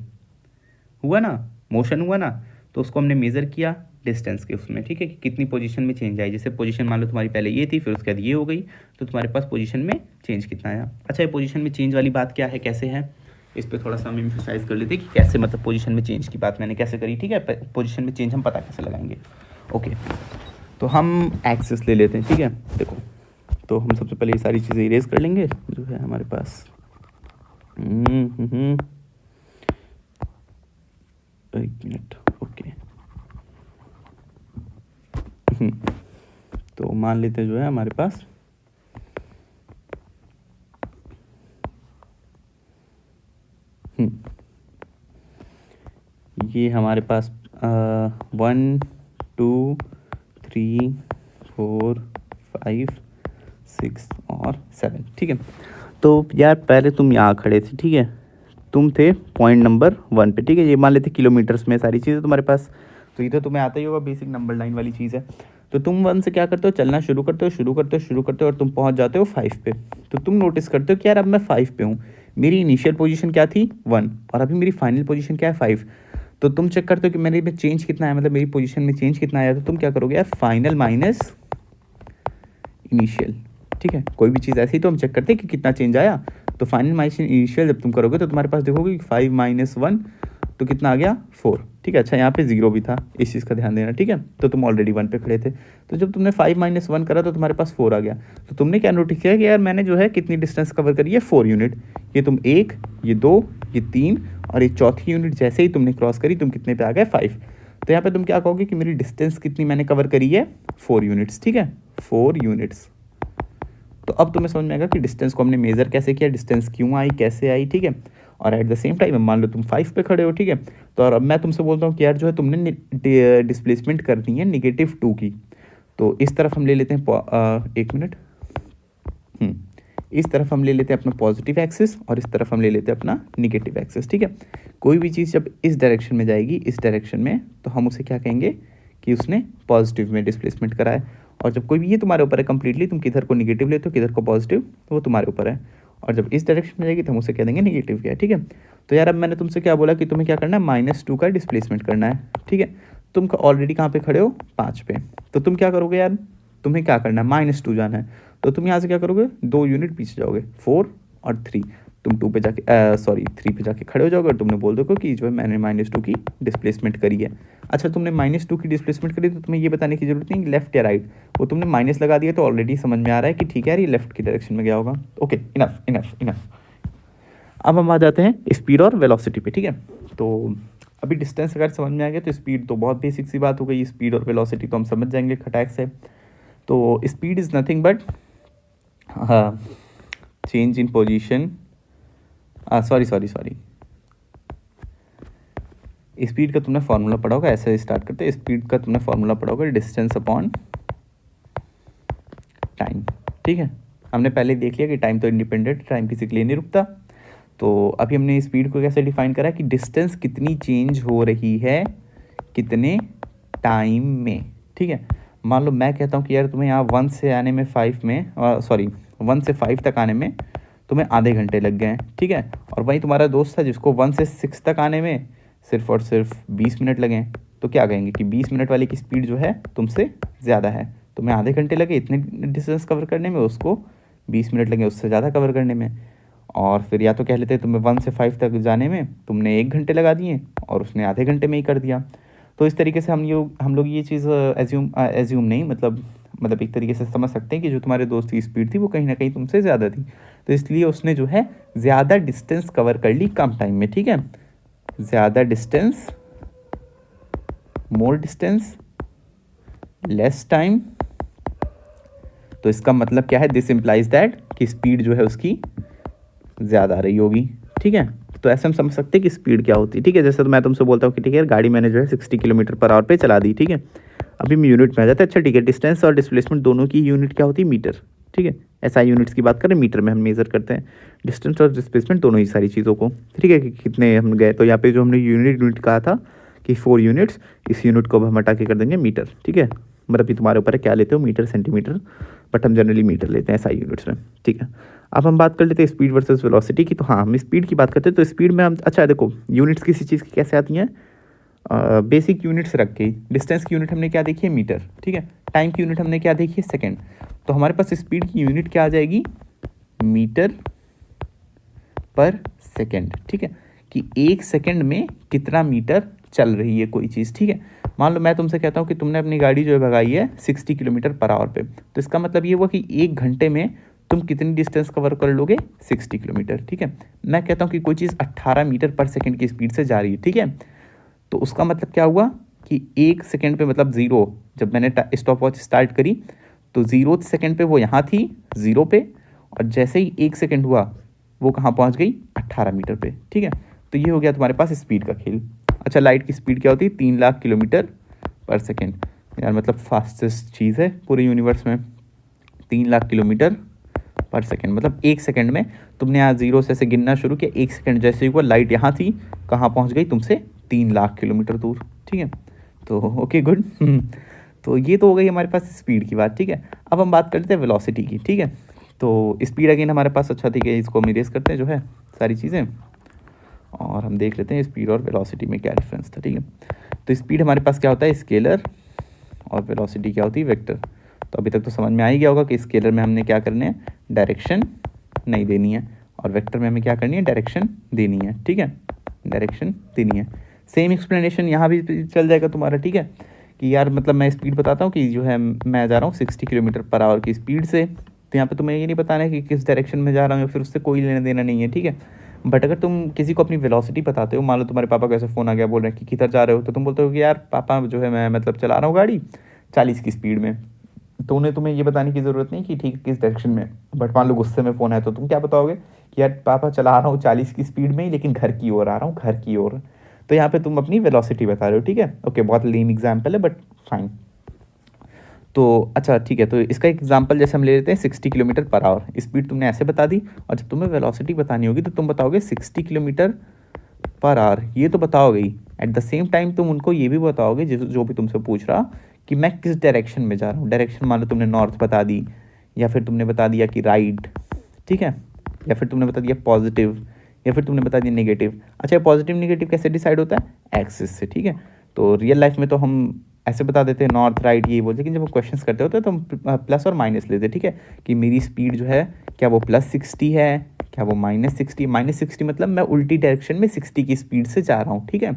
हुआ ना, मोशन हुआ ना। तो उसको हमने मेज़र किया डिस्टेंस के उसमें, ठीक है, कि कितनी पोजीशन में चेंज आई। जैसे पोजीशन मान लो तुम्हारी पहले ये थी, फिर उसके बाद ये हो गई, तो तुम्हारे पास पोजीशन में चेंज कितना आया। अच्छा, ये पोजीशन में चेंज वाली बात क्या है, कैसे है, इस पर थोड़ा सा हम एम्फसाइज कर लेते हैं कि कैसे, मतलब पोजीशन में चेंज की बात मैंने कैसे करी, ठीक है। पोजीशन में चेंज हम पता कैसे लगाएंगे। ओके, तो हम एक्सेस ले लेते हैं, ठीक है। देखो, तो हम सबसे पहले ये सारी चीज़ें इरेज कर लेंगे जो है हमारे पास। एक मिनट, ओके। तो मान लेते हैं जो है हमारे पास ये हमारे पास 1 2 3 4 5 6 और 7, ठीक है। तो यार पहले तुम यहाँ खड़े थे, ठीक है, तुम थे पॉइंट नंबर 1 पे, ठीक है। ये मान लेते किलोमीटर्स में सारी चीज़ें तुम्हारे पास, तो ये तो तुम्हें आता ही होगा, बेसिक नंबर लाइन वाली चीज़ है। तो तुम 1 से क्या करते हो, चलना शुरू करते हो और तुम पहुँच जाते हो 5 पे। तो तुम नोटिस करते हो कि यार अब मैं 5 पे हूँ, मेरी इनिशियल पोजीशन क्या थी 1, और अभी मेरी फाइनल पोजीशन क्या है 5। तो तुम चेक करते हो कि मेरे में चेंज कितना है, मतलब मेरी पोजीशन में चेंज कितना आया। तो तुम क्या करोगे यार, फाइनल माइनस इनिशियल, ठीक है। कोई भी चीज़ ऐसी तो हम चेक करते हैं कि कितना चेंज आया। तो फाइनल माइनस इनिशियल जब तुम करोगे तो तुम्हारे पास देखोगे कि 5 - 1 तो कितना आ गया 4, ठीक है। अच्छा, यहाँ पे 0 भी था, इस चीज़ का ध्यान देना, ठीक है। तो तुम ऑलरेडी 1 पे खड़े थे, तो जब तुमने 5 - 1 करा तो तुम्हारे पास 4 आ गया। तो तुमने क्या नोटिस किया कि यार मैंने जो है कितनी डिस्टेंस कवर करी है, 4 यूनिट। ये तुम 1, ये 2, ये 3 और ये चौथी यूनिट जैसे ही तुमने क्रॉस करी तुम कितने पे आ गए, 5। तो यहाँ पे तुम क्या कहोगे कि मेरी डिस्टेंस कितनी मैंने कवर करी है, 4 यूनिट्स, ठीक है, 4 यूनिट्स। तो अब तुम्हें समझ में आएगा कि डिस्टेंस को हमने मेजर कैसे किया, डिस्टेंस क्यों आई, कैसे आई, ठीक है। और एट द सेम टाइम मान लो तुम 5 पे खड़े हो, ठीक है। तो और अब मैं तुमसे बोलता हूँ कि यार जो है तुमने डिस्प्लेसमेंट करनी है -2 की। तो इस तरफ हम ले लेते हैं एक मिनट, इस तरफ हम ले लेते हैं अपना पॉजिटिव एक्सिस और इस तरफ हम ले लेते हैं अपना निगेटिव एक्सिस, ठीक है। कोई भी चीज़ जब इस डायरेक्शन में जाएगी, इस डायरेक्शन में, तो हम उसे क्या कहेंगे कि उसने पॉजिटिव में डिस्प्लेसमेंट करा है। और जब कोई भी, ये तुम्हारे ऊपर है कंप्लीटली, तुम किधर को निगेटिव लेते हो किधर को पॉजिटिव, तो वो तुम्हारे ऊपर है। और जब इस डायरेक्शन में जाएगी तो हम उसे कह देंगे निगेटिव क्या है, ठीक है। तो यार अब मैंने तुमसे क्या बोला कि तुम्हें क्या करना है, -2 का डिस्प्लेसमेंट करना है, ठीक है। तुम ऑलरेडी कहाँ पे खड़े हो, 5 पे। तो तुम क्या करोगे यार, तुम्हें क्या करना है, -2 जाना है। तो तुम यहाँ से क्या करोगे, 2 यूनिट पीछे जाओगे, 4 और 3। तुम 2 पे जाके 3 पे जाके खड़े हो जाओगे और तुमने बोल दोगे कि जो है मैंने -2 की डिस्प्लेसमेंट करी है। अच्छा, तुमने -2 की डिस्प्लेसमेंट करी तो तुम्हें ये बताने की जरूरत नहीं लेफ्ट या राइट, वो तुमने माइनस लगा दिया तो ऑलरेडी समझ में आ रहा है कि ठीक है यार ये लेफ्ट की डायरेक्शन में गया होगा। Okay, enough enough enough. अब हम आ जाते हैं स्पीड और वेलोसिटी पे, ठीक है। तो अभी डिस्टेंस अगर समझ में आ गया तो स्पीड तो बहुत बेसिक सी बात हो गई, स्पीड और वेलोसिटी तो हम समझ जाएंगे खटाक से। तो speed is nothing but change in position, sorry, speed का तुमने फॉर्मूला पढ़ा होगा, ऐसे स्टार्ट करते हैं। स्पीड का तुमने फॉर्मूला पढ़ा होगा डिस्टेंस अपॉन टाइम, ठीक है। हमने पहले देख लिया कि टाइम तो इंडिपेंडेंट, टाइम किसी के लिए नहीं रुकता। तो अभी हमने स्पीड को कैसे डिफाइन करा कि डिस्टेंस कितनी चेंज हो रही है कितने टाइम में, ठीक है। मान लो मैं कहता हूँ कि यार तुम्हें यहाँ 1 से आने में 5 में, सॉरी 1 से 5 तक आने में तुम्हें आधे घंटे लग गए हैं, ठीक है। और वहीं तुम्हारा दोस्त था जिसको 1 से 6 तक आने में सिर्फ और सिर्फ 20 मिनट लगे हैं। तो क्या कहेंगे कि 20 मिनट वाले की स्पीड जो है तुमसे ज़्यादा है। तुम्हें आधे घंटे लगे इतने डिस्टेंस कवर करने में, उसको 20 मिनट लगे उससे ज़्यादा कवर करने में। और फिर या तो कह लेते तुम्हें 1 से 5 तक जाने में तुमने 1 घंटे लगा दिए और उसने आधे घंटे में ही कर दिया। तो इस तरीके से हम लोग ये चीज़ एज्यूम नहीं, मतलब एक तरीके से समझ सकते हैं कि जो तुम्हारे दोस्त की स्पीड थी वो कहीं ना कहीं तुमसे ज़्यादा थी। तो इसलिए उसने जो है ज़्यादा डिस्टेंस कवर कर ली कम टाइम में, ठीक है। ज़्यादा डिस्टेंस, मोर डिस्टेंस, लेस टाइम। तो इसका मतलब क्या है, दिस इम्प्लाइज दैट कि स्पीड जो है उसकी ज़्यादा आ रही होगी, ठीक है। तो ऐसे हम समझ सकते हैं कि स्पीड क्या होती है, ठीक है। जैसे तो मैं तुमसे बोलता हूँ कि ठीक है गाड़ी मैंने जो है 60 किलोमीटर पर आवर पे चला दी, ठीक है। अभी मैं यूनिट में आ जाता है, अच्छा ठीक है। डिस्टेंस और डिस्प्लेसमेंट दोनों की यूनिट क्या होती है, मीटर, ठीक है। ऐसा यूनिट्स की बात करें, मीटर में हम मेज़र करते हैं डिस्टेंस और डिस्प्लेसमेंट दोनों ही सारी चीज़ों को, ठीक है। कि कितने हम गए, तो यहाँ पे जो हमने यूनिट कहा था कि 4 यूनिट्स, इस यूनिट को अब हम हटा के कर देंगे मीटर, ठीक है। मतलब अभी तुम्हारे ऊपर है क्या लेते हो, मीटर, सेंटीमीटर, बट हम जनरली मीटर लेते हैं ऐसा यूनिट्स में, ठीक है। अब हम बात कर लेते हैं स्पीड वर्सेस वेलोसिटी की। तो हाँ, हम स्पीड की बात करते हैं। तो स्पीड में हम, अच्छा देखो यूनिट्स किसी चीज़ की कैसे आती हैं, बेसिक यूनिट्स रख के। डिस्टेंस की यूनिट हमने क्या देखी है, मीटर, ठीक है। टाइम की यूनिट हमने क्या देखी है, सेकेंड। तो हमारे पास स्पीड की यूनिट क्या आ जाएगी, मीटर पर सेकेंड, ठीक है। कि 1 सेकेंड में कितना मीटर चल रही है कोई चीज़, ठीक है। मान लो मैं तुमसे कहता हूँ कि तुमने अपनी गाड़ी जो है भगाई है 60 किलोमीटर पर आवर पे, तो इसका मतलब ये हुआ कि 1 घंटे में तुम कितनी डिस्टेंस कवर कर लोगे, 60 किलोमीटर, ठीक है। मैं कहता हूँ कि कोई चीज़ 18 मीटर पर सेकेंड की स्पीड से जा रही है, ठीक है। तो उसका मतलब क्या हुआ कि 1 सेकेंड पे, मतलब ज़ीरो, जब मैंने स्टॉप वॉच स्टार्ट करी तो 0 सेकेंड पे वो यहाँ थी 0 पे, और जैसे ही 1 सेकेंड हुआ वो कहाँ पहुँच गई, 18 मीटर पे, ठीक है। तो ये हो गया तुम्हारे पास स्पीड का खेल। अच्छा, लाइट की स्पीड क्या होती है, 3 लाख किलोमीटर पर सेकेंड। यार मतलब फास्टेस्ट चीज़ है पूरे यूनिवर्स में, 3 लाख किलोमीटर पर सेकेंड। मतलब 1 सेकेंड में तुमने यहाँ 0 से गिनना शुरू किया, 1 सेकेंड जैसे ही हुआ लाइट यहाँ थी, कहाँ पहुँच गई, तुमसे 3 लाख किलोमीटर दूर, ठीक है। तो ओके गुड। तो ये तो हो गई हमारे पास स्पीड की बात, ठीक है। अब हम बात करते हैं वेलोसिटी की, ठीक है। तो स्पीड अगेन हमारे पास, अच्छा ठीक है, इसको हम इरेज करते हैं जो है सारी चीज़ें, और हम देख लेते हैं स्पीड और वेलोसिटी में क्या डिफरेंस था, ठीक है। तो स्पीड हमारे पास क्या होता है, स्केलर, और वेलोसिटी क्या होती है, वेक्टर। तो अभी तक तो समझ में आ ही गया होगा कि स्केलर में हमने क्या करने हैं, डायरेक्शन नहीं देनी है, और वेक्टर में हमें क्या करनी है, डायरेक्शन देनी है, ठीक है, डायरेक्शन देनी है। सेम एक्सप्लेनेशन यहाँ भी चल जाएगा तुम्हारा, ठीक है। कि यार मतलब मैं स्पीड बताता हूँ कि जो है मैं जा रहा हूँ 60 किलोमीटर पर आवर की स्पीड से, तो यहाँ पे तुम्हें ये नहीं बताना है कि किस डायरेक्शन में जा रहा हूँ, या फिर उससे कोई लेना देना नहीं है, ठीक है। बट अगर तुम किसी को अपनी वेलोसिटी बताते हो, मान लो तुम्हारे पापा को ऐसे फ़ोन आ गया, बोल रहे हैं कि किधर जा रहे हो, तो तुम बोलते हो कि यार पापा जो है मैं मतलब चला रहा हूँ गाड़ी 40 की स्पीड में। तो उन्हें तुम्हें ये बताने की ज़रूरत नहीं कि ठीक है किस डायरेक्शन में। बट मान लो गुस्से में फ़ोन है तो तुम क्या बताओगे कि यार पापा चला रहा हूँ 40 की स्पीड में ही, लेकिन घर की ओर आ रहा हूँ, घर की ओर। तो यहाँ पे तुम अपनी वेलोसिटी बता रहे हो, ठीक है। ओके, बहुत लेम एग्जाम्पल है बट फाइन। तो अच्छा ठीक है, तो इसका एग्जांपल जैसे हम ले लेते हैं 60 किलोमीटर पर आवर, स्पीड तुमने ऐसे बता दी, और जब तुम्हें वेलोसिटी बतानी होगी तो तुम बताओगे 60 किलोमीटर पर आवर, ये तो बताओगे ही। एट द सेम टाइम तुम उनको ये भी बताओगे, जो भी तुमसे पूछ रहा कि मैं किस डायरेक्शन में जा रहा हूँ। डायरेक्शन मान लो तुमने नॉर्थ बता दी, या फिर तुमने बता दिया कि राइट, ठीक है, या फिर तुमने बता दिया पॉजिटिव, या फिर तुमने बता दिया नेगेटिव। अच्छा, पॉजिटिव नेगेटिव कैसे डिसाइड होता है, एक्सिस से, ठीक है। तो रियल लाइफ में तो हम ऐसे बता देते हैं नॉर्थ राइट ये बोलते, लेकिन जब हम क्वेश्चंस करते होते हैं तो हम प्लस और माइनस लेते हैं, ठीक है। कि मेरी स्पीड जो है क्या वो +60 है, क्या वो -60। -60 मतलब मैं उल्टी डायरेक्शन में 60 की स्पीड से जा रहा हूँ, ठीक है,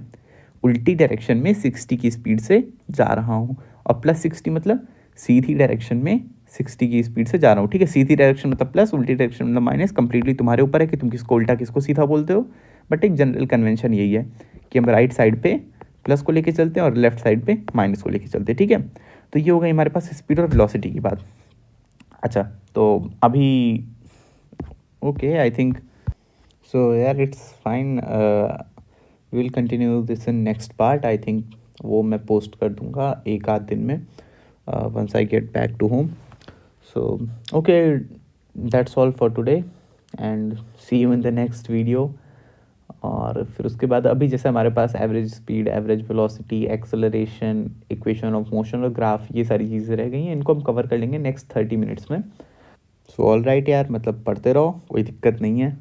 उल्टी डायरेक्शन में 60 की स्पीड से जा रहा हूँ। और +60 मतलब सीधी डायरेक्शन में 60 की स्पीड से जा रहा हूँ, ठीक है। सीधी डायरेक्शन मतलब प्लस, उल्टी डायरेक्शन मतलब माइनस। कंप्लीटली तुम्हारे ऊपर है कि तुम किसको उल्टा किसको सीधा बोलते हो, बट एक जनरल कन्वेंशन यही है कि हम राइट साइड पे प्लस को लेके चलते हैं और लेफ्ट साइड पे माइनस को लेके चलते हैं, ठीक है। तो ये हो गई हमारे पास स्पीड और वेलोसिटी की बात। अच्छा, तो अभी ओके आई थिंक सो यार it's fine. Will continue this in next part. I think वो मैं पोस्ट कर दूंगा एक आध दिन में once I get back to home. So okay, that's all for today and see you in the next video. और फिर उसके बाद अभी जैसे हमारे पास average speed, average velocity, acceleration, equation of motion और ग्राफ, ये सारी चीज़ें रह गई हैं, इनको हम कवर कर लेंगे नेक्स्ट 30 मिनट्स में। सो ऑल राइट यार, मतलब पढ़ते रहो, कोई दिक्कत नहीं है।